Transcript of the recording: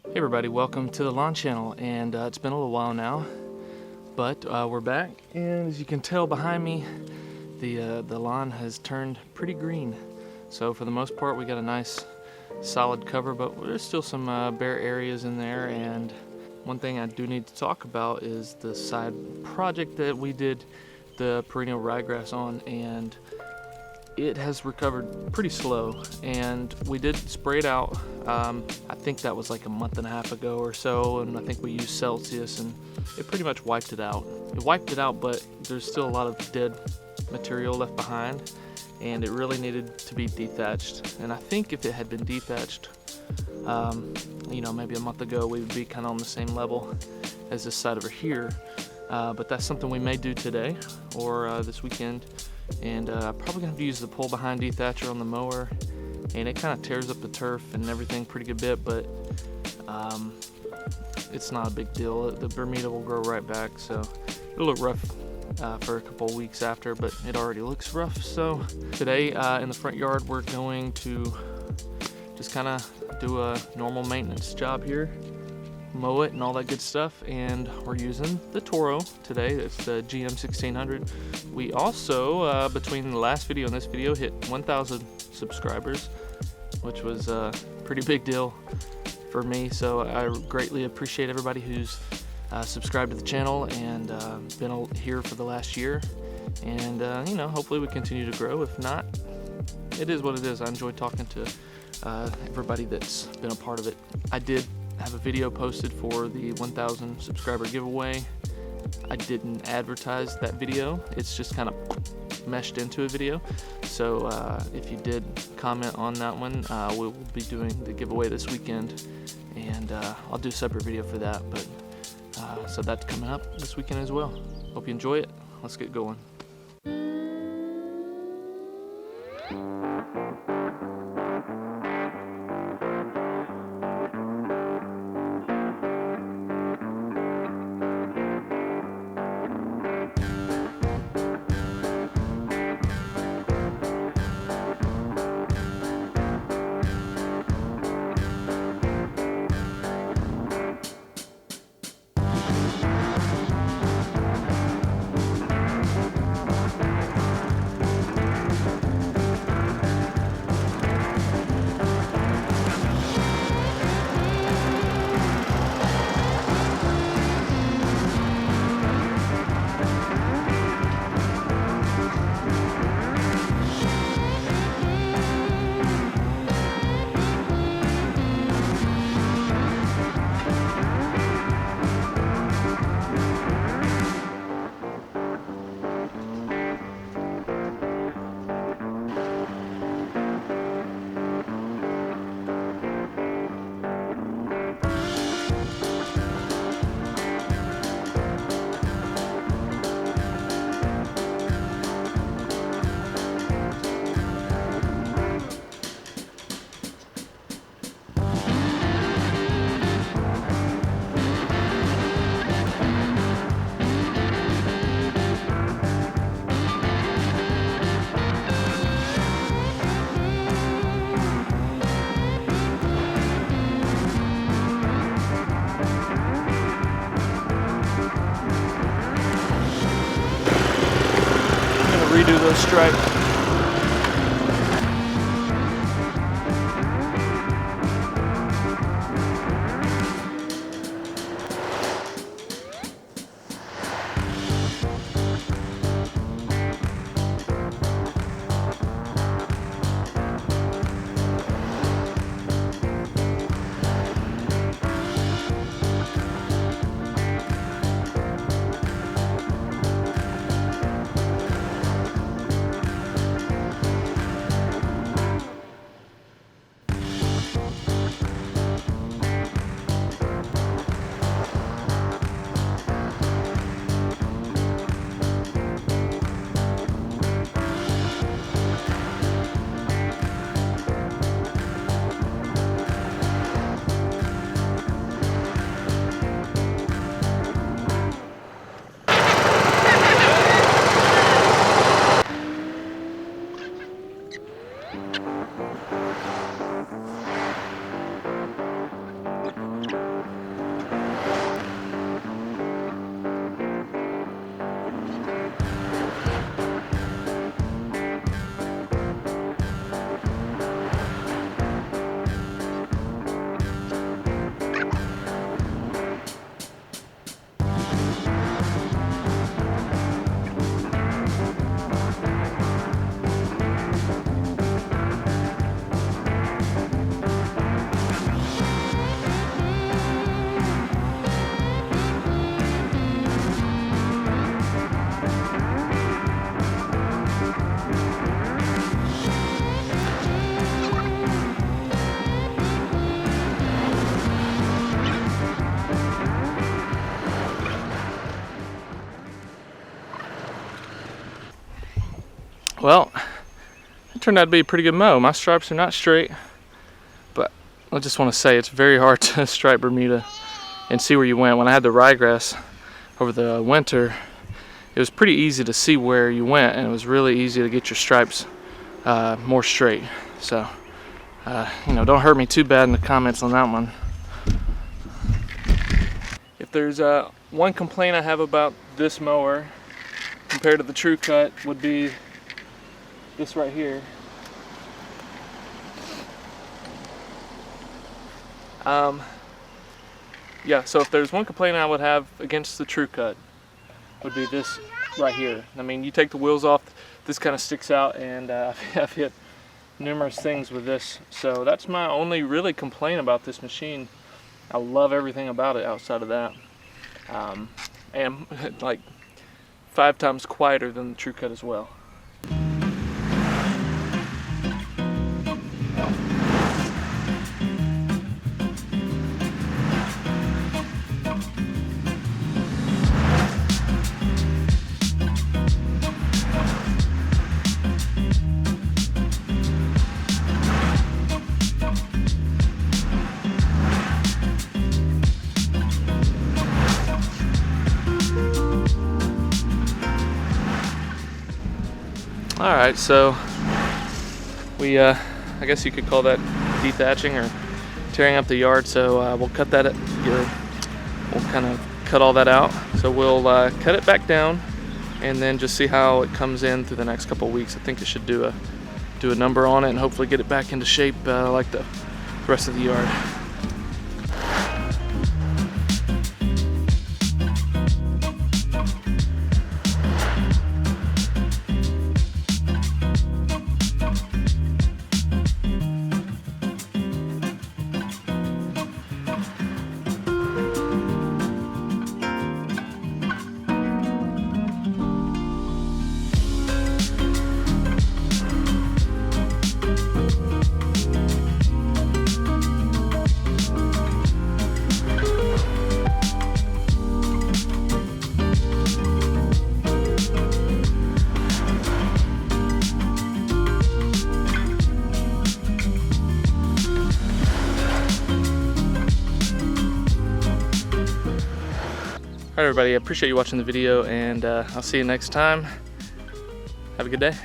Hey everybody, welcome to the lawn channel, and it's been a little while now, but we're back, and as you can tell behind me, the lawn has turned pretty green. So for the most part we got a nice solid cover, but there's still some bare areas in there. And one thing I do need to talk about is the side project that we did the Perennial Ryegrass on, and it has recovered pretty slow, and we did spray it out. I think that was like a month and a half ago or so, and I think we used Celsius and it pretty much wiped it out. It wiped it out, but there's still a lot of dead material left behind, and it really needed to be dethatched. And I think if it had been dethatched, maybe a month ago, we would be kind of on the same level as this side over here. But that's something we may do today or this weekend. And probably gonna have to use the pull behind dethatcher on the mower, and it kind of tears up the turf and everything pretty good bit, but it's not a big deal. The Bermuda will grow right back, so it'll look rough for a couple weeks after, but it already looks rough. So today in the front yard, we're going to just kind of do a normal maintenance job here, mow it and all that good stuff. And we're using the Toro today. It's the GM1600. We also between the last video and this video hit 1,000 subscribers, which was a pretty big deal for me, so I greatly appreciate everybody who's subscribed to the channel and been here for the last year. And hopefully we continue to grow. If not, it is what it is. I enjoy talking to everybody that's been a part of it. I did have a video posted for the 1,000 subscriber giveaway. I didn't advertise that video. It's just kind of meshed into a video. So if you did comment on that one, we will be doing the giveaway this weekend, and I'll do a separate video for that. But so that's coming up this weekend as well. Hope you enjoy it. Let's get going. Redo those stripes. Well, it turned out to be a pretty good mow. My stripes are not straight, but I just want to say it's very hard to stripe Bermuda and see where you went. When I had the ryegrass over the winter, it was pretty easy to see where you went, and it was really easy to get your stripes more straight. So, you know, don't hurt me too bad in the comments on that one. If there's one complaint I have about this mower compared to the True Cut, would be this right here. Yeah, so if there's one complaint I would have against the True Cut, would be this right here. I mean, you take the wheels off, this kind of sticks out, and I've hit numerous things with this. So that's my only really complaint about this machine. I love everything about it outside of that. And like 5 times quieter than the True Cut as well. Alright, so we, I guess you could call that dethatching or tearing up the yard, so we'll cut that, we'll kind of cut all that out. So we'll cut it back down and then just see how it comes in through the next couple of weeks. I think it should do a number on it and hopefully get it back into shape like the rest of the yard. Alright everybody, I appreciate you watching the video, and I'll see you next time. Have a good day.